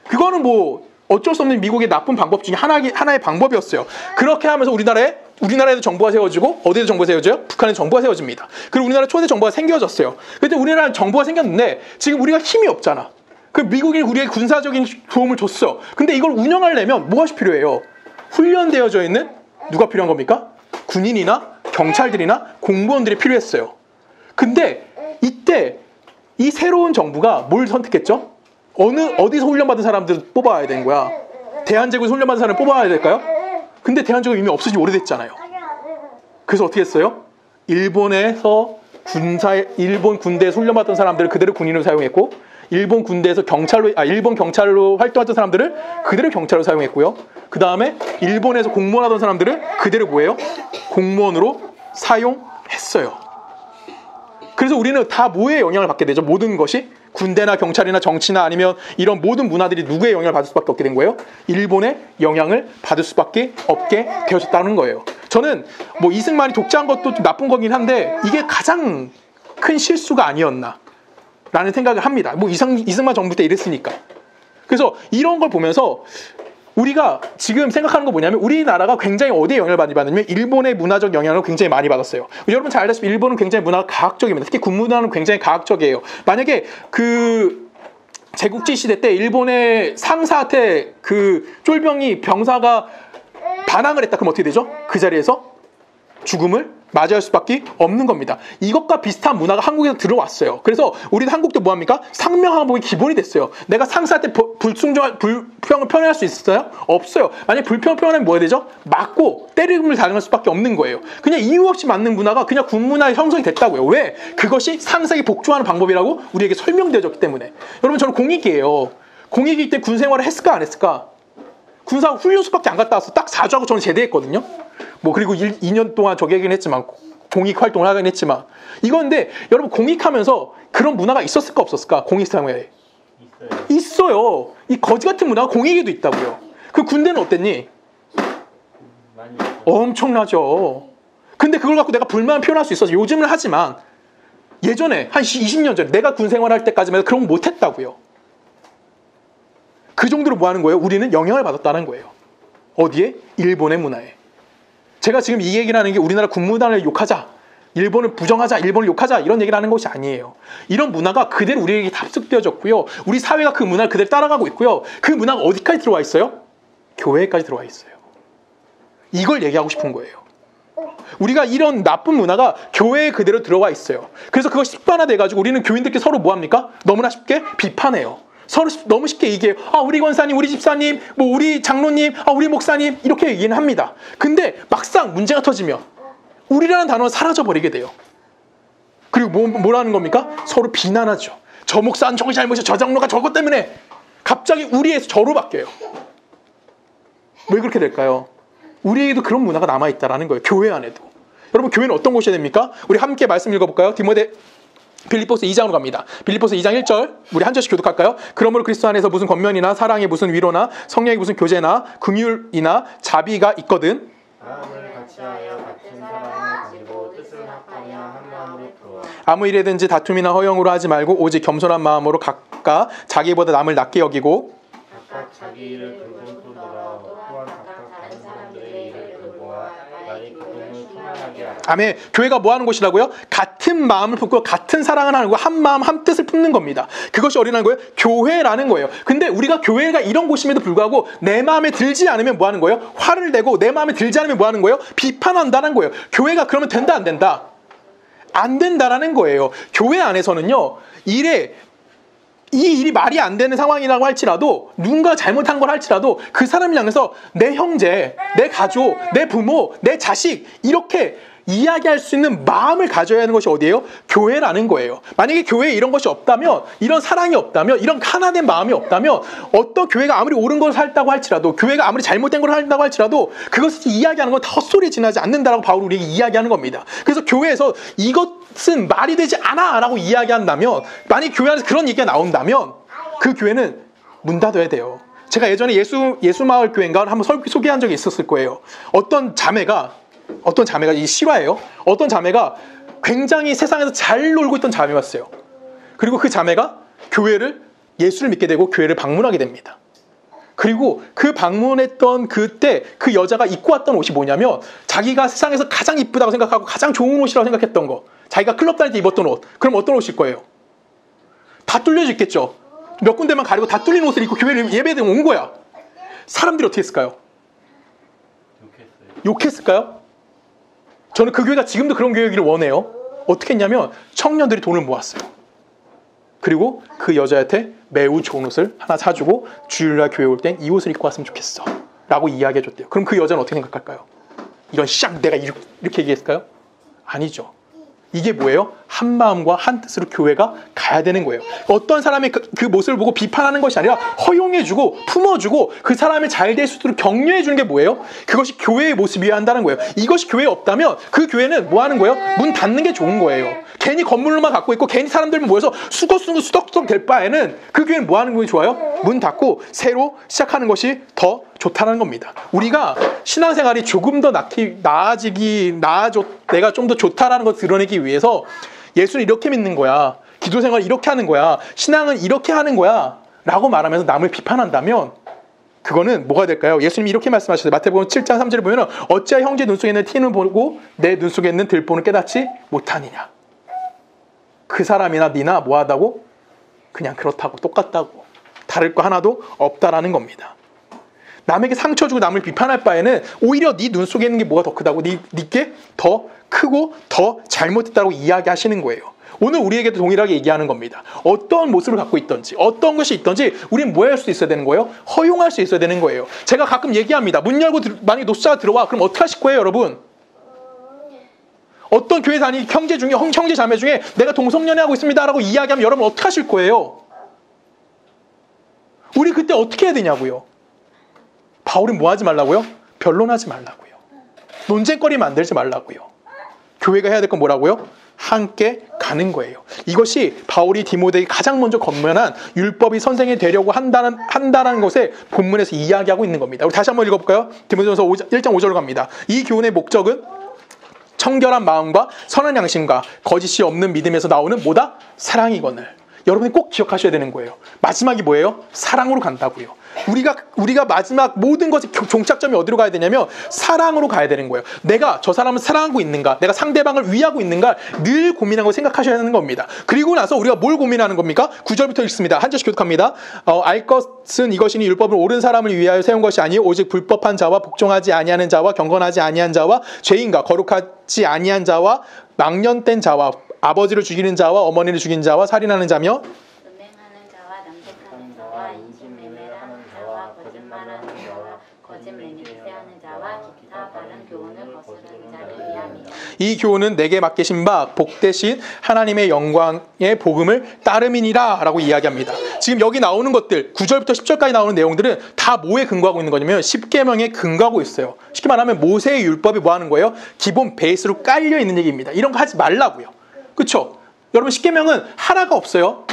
Speaker 1: 그거는 뭐 어쩔 수 없는 미국의 나쁜 방법 중에 하나의 방법이었어요. 그렇게 하면서 우리나라에도 정부가 세워지고 어디에도 정부가 세워져요? 북한에도 정부가 세워집니다. 그리고 우리나라 초대 정부가 생겨졌어요. 근데 우리나라는 정부가 생겼는데 지금 우리가 힘이 없잖아. 그 미국이 우리에게 군사적인 도움을 줬어. 근데 이걸 운영하려면 무엇이 필요해요? 훈련되어져 있는 누가 필요한 겁니까? 군인이나 경찰들이나 공무원들이 필요했어요. 근데 이때 이 새로운 정부가 뭘 선택했죠? 어디서 훈련받은 사람들 뽑아야 되는 거야? 대한제국에서 훈련받은 사람을 뽑아야 될까요? 근데 대한제국 이미 없어진 지 오래됐잖아요. 그래서 어떻게 했어요? 일본 군대에서 훈련받던 사람들을 그대로 군인으로 사용했고, 일본 경찰로 활동했던 사람들을 그대로 경찰로 사용했고요. 그 다음에 일본에서 공무원 하던 사람들을 그대로 뭐예요? 공무원으로 사용했어요. 그래서 우리는 다 뭐에 영향을 받게 되죠? 모든 것이 군대나 경찰이나 정치나 아니면 이런 모든 문화들이 누구의 영향을 받을 수밖에 없게 된 거예요? 일본의 영향을 받을 수밖에 없게 되어졌다는 거예요. 저는 뭐 이승만이 독재한 것도 좀 나쁜 거긴 한데 이게 가장 큰 실수가 아니었나 라는 생각을 합니다. 뭐 이승만 정부 때 이랬으니까. 그래서 이런 걸 보면서 우리가 지금 생각하는 거 뭐냐면 우리나라가 굉장히 어디에 영향을 많이 받냐면 일본의 문화적 영향을 굉장히 많이 받았어요. 여러분 잘 알다시피 일본은 굉장히 문화가 가학적입니다. 특히 군문화는 굉장히 가학적이에요. 만약에 그 제국지 시대 때 일본의 상사한테 그 쫄병이 병사가 반항을 했다. 그럼 어떻게 되죠? 그 자리에서 죽음을 맞이할 수밖에 없는 겁니다. 이것과 비슷한 문화가 한국에서 들어왔어요. 그래서 우리는 한국도 뭐합니까? 상명하복이 기본이 됐어요. 내가 상사한테 불평을 표현할 수 있어요? 없어요. 만약에 불평을 표현하면 뭐 해야 되죠? 맞고 때림을 당할 수밖에 없는 거예요. 그냥 이유 없이 맞는 문화가 그냥 군문화의 형성이 됐다고요. 왜? 그것이 상사에게 복종하는 방법이라고 우리에게 설명되어졌기 때문에. 여러분 저는 공익이에요. 공익일 때 군 생활을 했을까 안 했을까? 군사 훈련소밖에 안 갔다 와서 딱 4주하고 저는 제대했거든요. 뭐 그리고 2년 동안 저기 하긴 했지만 공익 활동을 하긴 했지만 이건데 여러분 공익하면서 그런 문화가 있었을까 없었을까? 공익 사회에 있어요. 이 거지 같은 문화가 공익에도 있다고요. 그 군대는 어땠니? 엄청나죠. 근데 그걸 갖고 내가 불만을 표현할 수 있어서 요즘은 하지만 예전에 한 20년 전에 내가 군 생활할 때까지만 해도 그런 거 못했다고요. 그 정도로 뭐 하는 거예요? 우리는 영향을 받았다는 거예요. 어디에? 일본의 문화에. 제가 지금 이 얘기를 하는 게 우리나라 군문화를 욕하자, 일본을 부정하자, 일본을 욕하자 이런 얘기를 하는 것이 아니에요. 이런 문화가 그대로 우리에게 답습되어졌고요. 우리 사회가 그 문화를 그대로 따라가고 있고요. 그 문화가 어디까지 들어와 있어요? 교회까지 들어와 있어요. 이걸 얘기하고 싶은 거예요. 우리가 이런 나쁜 문화가 교회에 그대로 들어와 있어요. 그래서 그것이 습관화돼가지고 우리는 교인들끼리 서로 뭐 합니까? 너무나 쉽게 비판해요. 서로 너무 쉽게 얘기해요. 아, 우리 권사님, 우리 집사님, 뭐 우리 장로님, 아, 우리 목사님 이렇게 얘기는 합니다. 근데 막상 문제가 터지면 우리라는 단어는 사라져버리게 돼요. 그리고 뭐라는 겁니까? 서로 비난하죠. 저 목사는 저기 잘못이야. 저 장로가 저것 때문에 갑자기 우리에서 저로 바뀌어요. 왜 그렇게 될까요? 우리에게도 그런 문화가 남아있다는 거예요. 교회 안에도. 여러분 교회는 어떤 곳이어야 됩니까? 우리 함께 말씀 읽어볼까요? 빌립보서 2장으로 갑니다. 빌립보서 2장 1절 우리 한 절씩 교독할까요? 그러므로 그리스도 안에서 무슨 권면이나 사랑의 무슨 위로나 성령의 무슨 교제나 긍휼이나 자비가 있거든
Speaker 3: 마음을 같이하여 같은 사랑을 가지고 뜻을 합하며 한 마음으로 표하.
Speaker 1: 아무 일에든지 다툼이나 허영으로 하지 말고 오직 겸손한 마음으로 각각 자기보다 남을 낮게 여기고
Speaker 3: 각각 자기 일을 돌보라. 또한 각각 다른 사람들의 일을 돌보아 나의 기쁨을 충만하게 하라.
Speaker 1: 아멘. 교회가 뭐 하는 곳이라고요? 같은 마음을 품고 같은 사랑을 하는 거, 한 마음 한 뜻을 품는 겁니다. 그것이 어디라는 거예요? 교회라는 거예요. 근데 우리가 교회가 이런 곳임에도 불구하고 내 마음에 들지 않으면 뭐 하는 거예요? 화를 내고 내 마음에 들지 않으면 뭐 하는 거예요? 비판한다는 거예요. 교회가 그러면 된다 안 된다? 안 된다라는 거예요. 교회 안에서는요. 이 일이 말이 안 되는 상황이라고 할지라도 누군가 잘못한 걸 할지라도 그 사람을 향해서 내 형제, 내 가족, 내 부모, 내 자식 이렇게 이야기할 수 있는 마음을 가져야 하는 것이 어디예요? 교회라는 거예요. 만약에 교회에 이런 것이 없다면, 이런 사랑이 없다면, 이런 하나된 마음이 없다면 어떤 교회가 아무리 옳은 걸 살다고 할지라도, 교회가 아무리 잘못된 걸 한다고 할지라도 그것을 이야기하는 건 다 헛소리에 지나지 않는다라고 바울이 우리에게 이야기하는 겁니다. 그래서 교회에서 이것은 말이 되지 않아 라고 이야기한다면, 만약에 교회 안에서 그런 얘기가 나온다면 그 교회는 문 닫아야 돼요. 제가 예전에 예수마을 교회인가 한번 소개한 적이 있었을 거예요. 어떤 자매가 이 실화예요. 어떤 자매가 굉장히 세상에서 잘 놀고 있던 자매였어요. 그리고 그 자매가 예수를 믿게 되고 교회를 방문하게 됩니다. 그리고 그 방문했던 그때 그 여자가 입고 왔던 옷이 뭐냐면 자기가 세상에서 가장 이쁘다고 생각하고 가장 좋은 옷이라고 생각했던 거, 자기가 클럽 다닐 때 입었던 옷. 그럼 어떤 옷일 거예요? 다 뚫려져 있겠죠. 몇 군데만 가리고 다 뚫린 옷을 입고 교회를 예배에 온 거야. 사람들이 어떻게 했을까요? 욕했을까요? 저는 그 교회가 지금도 그런 교회이기를 원해요. 어떻게 했냐면 청년들이 돈을 모았어요. 그리고 그 여자한테 매우 좋은 옷을 하나 사주고 주일날 교회 올 땐 이 옷을 입고 왔으면 좋겠어 라고 이야기해줬대요. 그럼 그 여자는 어떻게 생각할까요? 이런 내가 이렇게 얘기했을까요? 아니죠. 이게 뭐예요? 한 마음과 한 뜻으로 교회가 가야 되는 거예요. 어떤 사람의 그 모습을 보고 비판하는 것이 아니라 허용해주고 품어주고 그 사람이 잘 될 수 있도록 격려해주는 게 뭐예요? 그것이 교회의 모습이어야 한다는 거예요. 이것이 교회에 없다면 그 교회는 뭐 하는 거예요? 문 닫는 게 좋은 거예요. 괜히 건물로만 갖고 있고 괜히 사람들만 모여서 수덕수덕 될 바에는 그 교회는 뭐 하는 게 좋아요? 문 닫고 새로 시작하는 것이 더 좋다는 겁니다. 우리가 신앙생활이 조금 더 내가 좀 더 좋다라는 걸 드러내기 위해서 예수는 이렇게 믿는 거야, 기도생활 이렇게 하는 거야, 신앙은 이렇게 하는 거야 라고 말하면서 남을 비판한다면 그거는 뭐가 될까요? 예수님이 이렇게 말씀하셨어요. 마태복음 7장 3절을 보면 어찌하여 형제 눈 속에 있는 티는 보고 내 눈 속에 있는 들보는 깨닫지 못하느냐. 그 사람이나 니나 뭐하다고? 그냥 그렇다고, 똑같다고, 다를 거 하나도 없다라는 겁니다. 남에게 상처 주고 남을 비판할 바에는 오히려 네 눈 속에 있는 게 뭐가 더 크다고, 네게 더 크고 더 잘못됐다고 이야기하시는 거예요. 오늘 우리에게도 동일하게 얘기하는 겁니다. 어떤 모습을 갖고 있든지 어떤 것이 있든지 우리는 뭐 할 수 있어야 되는 거예요? 허용할 수 있어야 되는 거예요. 제가 가끔 얘기합니다. 문 열고 만약에 노숙자가 들어와, 그럼 어떻게 하실 거예요, 여러분? 어떤 교회 다니 형제 자매 중에 내가 동성연애하고 있습니다라고 이야기하면 여러분 어떻게 하실 거예요? 우리 그때 어떻게 해야 되냐고요? 바울은 뭐 하지 말라고요? 변론하지 말라고요. 논쟁거리 만들지 말라고요. 교회가 해야 될 건 뭐라고요? 함께 가는 거예요. 이것이 바울이 디모데에게 가장 먼저 권면한 율법이 선생이 되려고 한다는 것에 본문에서 이야기하고 있는 겁니다. 우리 다시 한번 읽어볼까요? 디모데전서 1장 5절로 갑니다. 이 교훈의 목적은 청결한 마음과 선한 양심과 거짓이 없는 믿음에서 나오는 뭐다? 사랑이거늘. 여러분이 꼭 기억하셔야 되는 거예요. 마지막이 뭐예요? 사랑으로 간다고요. 우리가 마지막 모든 것의 종착점이 어디로 가야 되냐면 사랑으로 가야 되는 거예요. 내가 저 사람을 사랑하고 있는가, 내가 상대방을 위하고 있는가 늘 고민하고 생각하셔야 하는 겁니다. 그리고 나서 우리가 뭘 고민하는 겁니까? 9절부터 읽습니다. 한 절씩 교독합니다. 알 것은 이것이니 율법을 옳은 사람을 위하여 세운 것이 아니요 오직 불법한 자와 복종하지 아니하는 자와 경건하지 아니한 자와 죄인과 거룩하지 아니한 자와 망년된 자와 아버지를 죽이는 자와 어머니를 죽인 자와 살인하는 자며
Speaker 3: 음행하는 자와 남색하는 자와 인신매매를 하는 자와 거짓말하는 자와 거짓 맹세하는 자와 기타 바른 교훈을 거스르는 자를 위함이요.
Speaker 1: 이 교훈은 내게 맡기신 바 복되신 하나님의 영광의 복음을 따름이니라 라고 이야기합니다. 지금 여기 나오는 것들 9절부터 10절까지 나오는 내용들은 다 뭐에 근거하고 있는 거냐면 10계명에 근거하고 있어요. 쉽게 말하면 모세의 율법이 뭐 하는 거예요? 기본 베이스로 깔려 있는 얘기입니다. 이런 거 하지 말라고요. 그렇죠? 여러분 10계명은 하나가 없어요.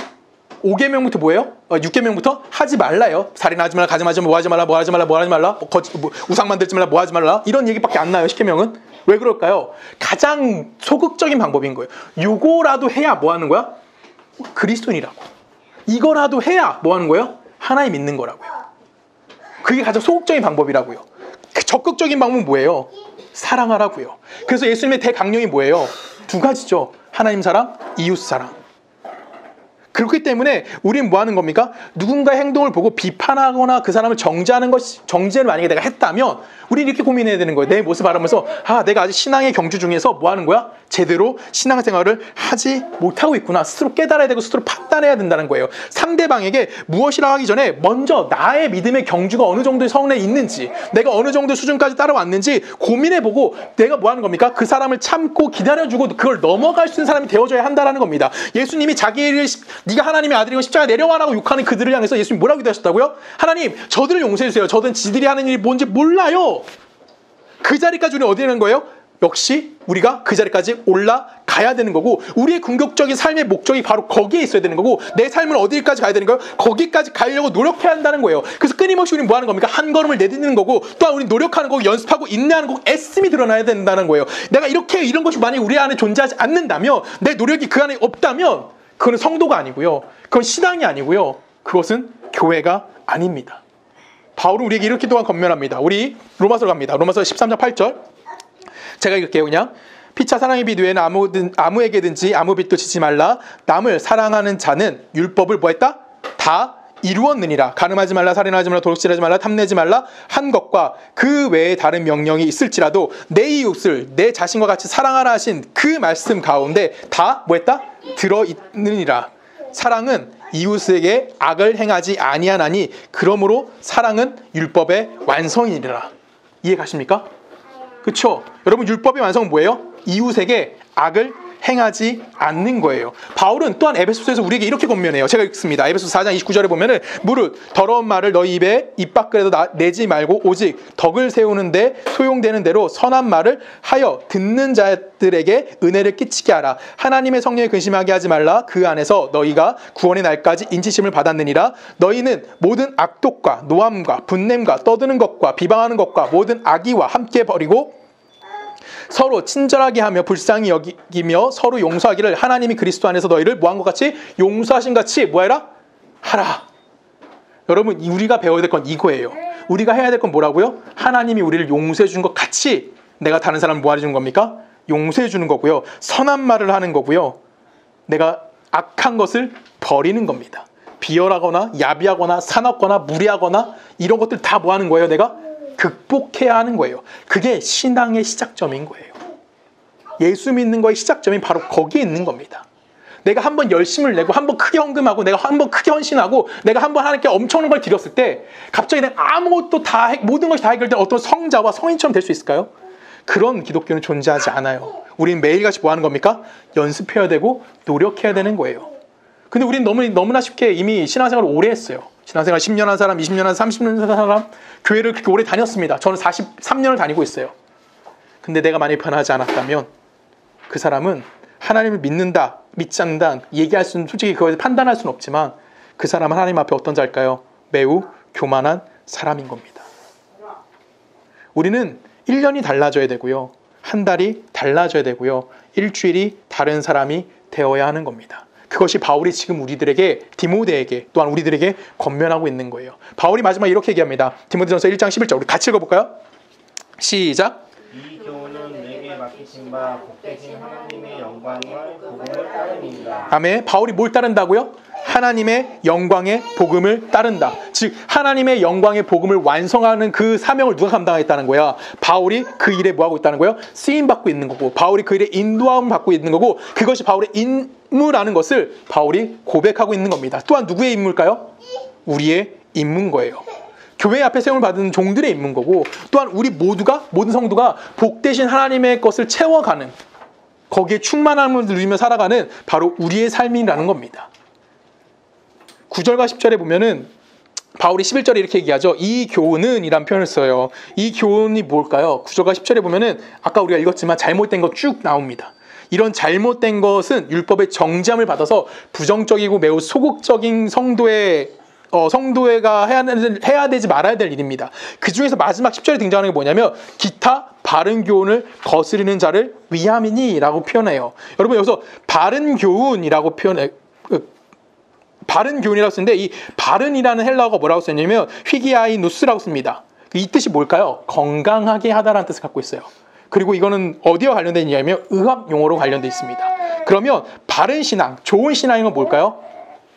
Speaker 1: 5계명부터 뭐예요? 6계명부터 하지 말라요. 살인하지 말라, 가지 말라, 뭐 하지 말라, 뭐 하지 말라, 뭐 하지 말라, 우상 만들지 말라, 뭐 하지 말라, 이런 얘기밖에 안 나요. 10계명은. 왜 그럴까요? 가장 소극적인 방법인 거예요. 요거라도 해야 뭐 하는 거야? 그리스도인이라고. 이거라도 해야 뭐 하는 거예요? 하나님 믿는 거라고요. 그게 가장 소극적인 방법이라고요. 적극적인 방법은 뭐예요? 사랑하라고요. 그래서 예수님의 대강령이 뭐예요? 두 가지죠. 하나님 사랑, 이웃 사랑. 그렇기 때문에 우리는 뭐 하는 겁니까? 누군가의 행동을 보고 비판하거나 그 사람을 정죄하는 정죄를 만약에 내가 했다면 우리는 이렇게 고민해야 되는 거예요. 내 모습 바라면서 내가 아직 신앙의 경주 중에서 뭐 하는 거야? 제대로 신앙생활을 하지 못하고 있구나. 스스로 깨달아야 되고 스스로 판단해야 된다는 거예요. 상대방에게 무엇이라 하기 전에 먼저 나의 믿음의 경주가 어느 정도의 선에 있는지, 내가 어느 정도의 수준까지 따라왔는지 고민해보고 내가 뭐 하는 겁니까? 그 사람을 참고 기다려주고 그걸 넘어갈 수 있는 사람이 되어줘야 한다는 겁니다. 예수님이 자기를 네가 하나님의 아들이고 십자가에 내려와라고 욕하는 그들을 향해서 예수님 뭐라고 기도하셨다고요? 하나님, 저들을 용서해주세요. 저들은 지들이 하는 일이 뭔지 몰라요. 그 자리까지 우리는 어디 있는 거예요? 역시 우리가 그 자리까지 올라가야 되는 거고, 우리의 궁극적인 삶의 목적이 바로 거기에 있어야 되는 거고, 내 삶은 어디까지 가야 되는 거예요? 거기까지 가려고 노력해야 한다는 거예요. 그래서 끊임없이 우리는 뭐 하는 겁니까? 한 걸음을 내딛는 거고, 또한 우리는 노력하는 거고, 연습하고 인내하는 거고, 애씀이 드러나야 된다는 거예요. 내가 이런 것이 만약에 우리 안에 존재하지 않는다면, 내 노력이 그 안에 없다면 그건 성도가 아니고요, 그건 신앙이 아니고요, 그것은 교회가 아닙니다. 바울은 우리에게 이렇게 또한 권면합니다. 우리 로마서로 갑니다. 로마서 13장 8절 제가 읽을게요. 그냥 피차 사랑의 비두에는 아무에게든지 아무 빚도 지지 말라. 남을 사랑하는 자는 율법을 뭐했다? 다 이루었느니라. 간음하지 말라, 살인하지 말라, 도둑질하지 말라, 탐내지 말라 한 것과 그 외에 다른 명령이 있을지라도 내 이웃을 내 자신과 같이 사랑하라 하신 그 말씀 가운데 다 뭐했다? 들어있느니라. 사랑은 이웃에게 악을 행하지 아니하나니 그러므로 사랑은 율법의 완성이니라. 이해 가십니까? 그렇죠? 여러분, 율법의 완성은 뭐예요? 이웃에게 악을 행하지 않는 거예요. 바울은 또한 에베소서에서 우리에게 이렇게 권면해요. 제가 읽습니다. 에베소서 4장 29절에 보면은 무릇 더러운 말을 너희 입 밖에도 내지 말고 오직 덕을 세우는데 소용되는 대로 선한 말을 하여 듣는 자들에게 은혜를 끼치게 하라. 하나님의 성령에 근심하게 하지 말라. 그 안에서 너희가 구원의 날까지 인치심을 받았느니라. 너희는 모든 악독과 노함과 분냄과 떠드는 것과 비방하는 것과 모든 악의와 함께 버리고 서로 친절하게 하며 불쌍히 여기며 서로 용서하기를 하나님이 그리스도 안에서 너희를 뭐한 것 같이? 용서하신 같이 뭐해라? 하라. 여러분, 우리가 배워야 될 건 이거예요. 우리가 해야 될 건 뭐라고요? 하나님이 우리를 용서해 주는 것 같이 내가 다른 사람을 뭐하해 주는 겁니까? 용서해 주는 거고요. 선한 말을 하는 거고요. 내가 악한 것을 버리는 겁니다. 비열하거나 야비하거나 사납거나 무리하거나 이런 것들 다 뭐하는 거예요? 내가 극복해야 하는 거예요. 그게 신앙의 시작점인 거예요. 예수 믿는 거의 시작점이 바로 거기에 있는 겁니다. 내가 한번 열심을 내고 한번 크게 헌금하고 내가 한번 크게 헌신하고 내가 한번 하나님께 엄청난 걸 드렸을 때 갑자기 내가 아무것도 모든 것이 다 해결된 어떤 성자와 성인처럼 될 수 있을까요? 그런 기독교는 존재하지 않아요. 우리는 매일같이 뭐 하는 겁니까? 연습해야 되고 노력해야 되는 거예요. 근데 우리는 너무나 쉽게 이미 신앙생활을 오래 했어요. 신앙생활 10년 한 사람, 20년 한 사람, 30년 한 사람, 교회를 그렇게 오래 다녔습니다. 저는 43년을 다니고 있어요. 근데 내가 많이 변하지 않았다면 그 사람은 하나님을 믿는다, 믿지 않는다 얘기할 수는, 솔직히 그거에 판단할 수는 없지만 그 사람은 하나님 앞에 어떤 자일까요? 매우 교만한 사람인 겁니다. 우리는 1년이 달라져야 되고요, 한 달이 달라져야 되고요, 일주일이 다른 사람이 되어야 하는 겁니다. 그것이 바울이 지금 우리들에게, 디모데에게, 또한 우리들에게 권면하고 있는 거예요. 바울이 마지막에 이렇게 얘기합니다. 디모데전서 1장 11절 우리 같이 읽어볼까요? 시작.
Speaker 4: 이 교훈은 내게 맡기신 바 복되신 하나님의 영광과 복음을 따름이니라.
Speaker 1: 아멘. 바울이 뭘 따른다고요? 하나님의 영광의 복음을 따른다. 즉 하나님의 영광의 복음을 완성하는 그 사명을 누가 감당하겠다는 거야? 바울이 그 일에 뭐하고 있다는 거예요? 쓰임받고 있는 거고, 바울이 그 일에 인도함을 받고 있는 거고, 그것이 바울의 임무라는 것을 바울이 고백하고 있는 겁니다. 또한 누구의 임무일까요? 우리의 임무인 거예요. 교회 앞에 세움을 받은 종들의 임무인 거고, 또한 우리 모든 성도가 복되신 하나님의 것을 채워가는, 거기에 충만함을 누리며 살아가는 바로 우리의 삶이라는 겁니다. 9절과 10절에 보면은 바울이 11절에 이렇게 얘기하죠. 이 교훈은 이란 표현을 써요. 이 교훈이 뭘까요? 9절과 10절에 보면은 아까 우리가 읽었지만 잘못된 거 쭉 나옵니다. 이런 잘못된 것은 율법의 정죄함을 받아서 부정적이고 매우 소극적인 성도회가 해야 되지 말아야 될 일입니다. 그 중에서 마지막 10절에 등장하는 게 뭐냐면 기타 바른 교훈을 거스르는 자를 위함이니 라고 표현해요. 여러분, 여기서 바른 교훈이라고 바른 교훈이라고 쓰는데, 이 바른이라는 헬라어가 뭐라고 쓰냐면 휘기아이누스라고 씁니다. 이 뜻이 뭘까요? 건강하게 하다라는 뜻을 갖고 있어요. 그리고 이거는 어디와 관련된 이야기냐면 의학 용어로 관련되어 있습니다. 그러면 바른 신앙, 좋은 신앙은 뭘까요?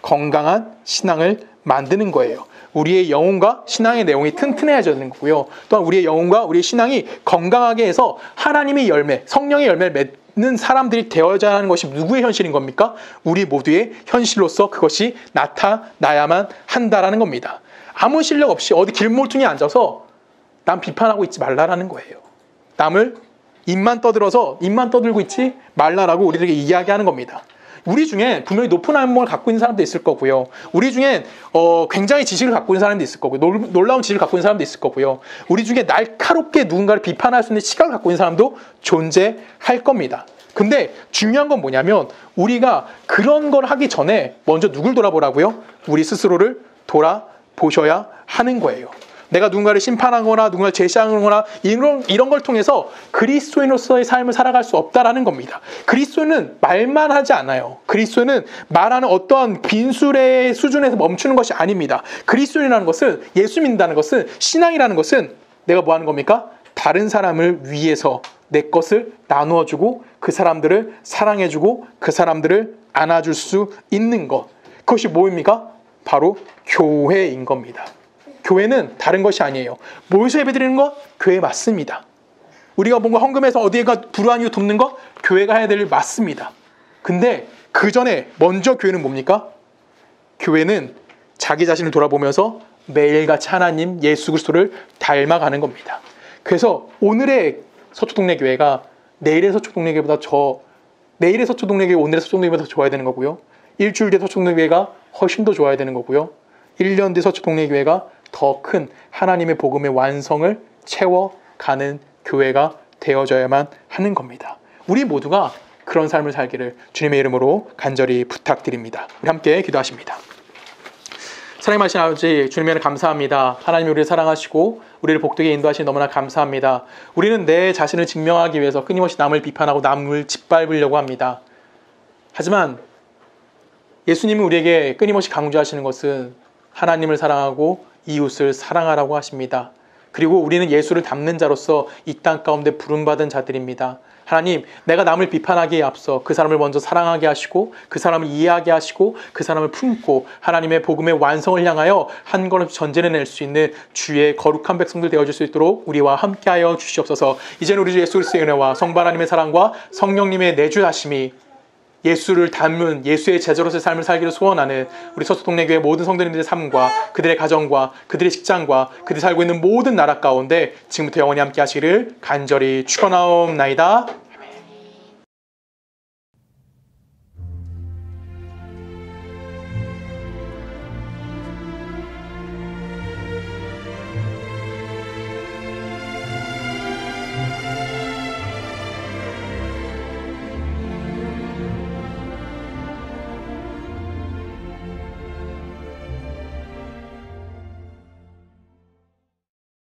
Speaker 1: 건강한 신앙을 만드는 거예요. 우리의 영혼과 신앙의 내용이 튼튼해져야 되는 거고요. 또한 우리의 영혼과 우리의 신앙이 건강하게 해서 하나님의 열매, 성령의 열매를 맺는 사람들이 되어야 하는 것이 누구의 현실인 겁니까? 우리 모두의 현실로서 그것이 나타나야만 한다라는 겁니다. 아무 실력 없이 어디 길모퉁이에 앉아서 남 비판하고 있지 말라라는 거예요. 남을 입만 떠들고 있지 말라라고 우리에게 이야기하는 겁니다. 우리 중에 분명히 높은 학문을 갖고 있는 사람도 있을 거고요. 우리 중에 굉장히 지식을 갖고 있는 사람도 있을 거고요. 놀라운 지식을 갖고 있는 사람도 있을 거고요. 우리 중에 날카롭게 누군가를 비판할 수 있는 시각을 갖고 있는 사람도 존재할 겁니다. 근데 중요한 건 뭐냐면 우리가 그런 걸 하기 전에 먼저 누굴 돌아보라고요? 우리 스스로를 돌아보셔야 하는 거예요. 내가 누군가를 심판하거나 누군가를 제시하거나 이런 걸 통해서 그리스도인으로서의 삶을 살아갈 수 없다라는 겁니다. 그리스도는 말만 하지 않아요. 그리스도는 말하는 어떠한 빈술의 수준에서 멈추는 것이 아닙니다. 그리스도인이라는 것은, 예수 믿는다는 것은, 신앙이라는 것은 내가 뭐 하는 겁니까? 다른 사람을 위해서 내 것을 나누어주고 그 사람들을 사랑해주고 그 사람들을 안아줄 수 있는 것. 그것이 뭐입니까? 바로 교회인 겁니다. 교회는 다른 것이 아니에요. 모여서 예배드리는 것? 교회 맞습니다. 우리가 뭔가 헌금해서 어디에가 불우한 이유 돕는 것? 교회가 해야 될 일 맞습니다. 근데 그 전에 먼저 교회는 뭡니까? 교회는 자기 자신을 돌아보면서 매일같이 하나님 예수 그리스도를 닮아가는 겁니다. 그래서 오늘의 서초동네 교회가 내일의 서초동네 교회보다 내일의 서초동네 교회 오늘의 서초동네 교회보다 더 좋아야 되는 거고요. 일주일 뒤 서초동네 교회가 훨씬 더 좋아야 되는 거고요. 1년 뒤 서초동네 교회가 더 큰 하나님의 복음의 완성을 채워가는 교회가 되어져야만 하는 겁니다. 우리 모두가 그런 삶을 살기를 주님의 이름으로 간절히 부탁드립니다. 우리 함께 기도하십니다. 사랑하신 아버지, 주님의 이름 감사합니다. 하나님이 우리를 사랑하시고 우리를 복되게 인도하시니 너무나 감사합니다. 우리는 내 자신을 증명하기 위해서 끊임없이 남을 비판하고 남을 짓밟으려고 합니다. 하지만 예수님이 우리에게 끊임없이 강조하시는 것은 하나님을 사랑하고 이웃을 사랑하라고 하십니다. 그리고 우리는 예수를 닮는 자로서 이 땅 가운데 부름받은 자들입니다. 하나님, 내가 남을 비판하기에 앞서 그 사람을 먼저 사랑하게 하시고 그 사람을 이해하게 하시고 그 사람을 품고 하나님의 복음의 완성을 향하여 한 걸음 전진해 낼 수 있는 주의 거룩한 백성들 되어줄 수 있도록 우리와 함께하여 주시옵소서. 이제는 우리 주 예수 그리스도의 은혜와 성부 하나님의 사랑과 성령님의 내주하심이 예수를 닮은 예수의 제자로서의 삶을 살기를 소원하는 우리 서초동네 교회 모든 성도님들의 삶과 그들의 가정과 그들의 직장과 그들이 살고 있는 모든 나라 가운데 지금부터 영원히 함께 하시기를 간절히 축원하옵나이다.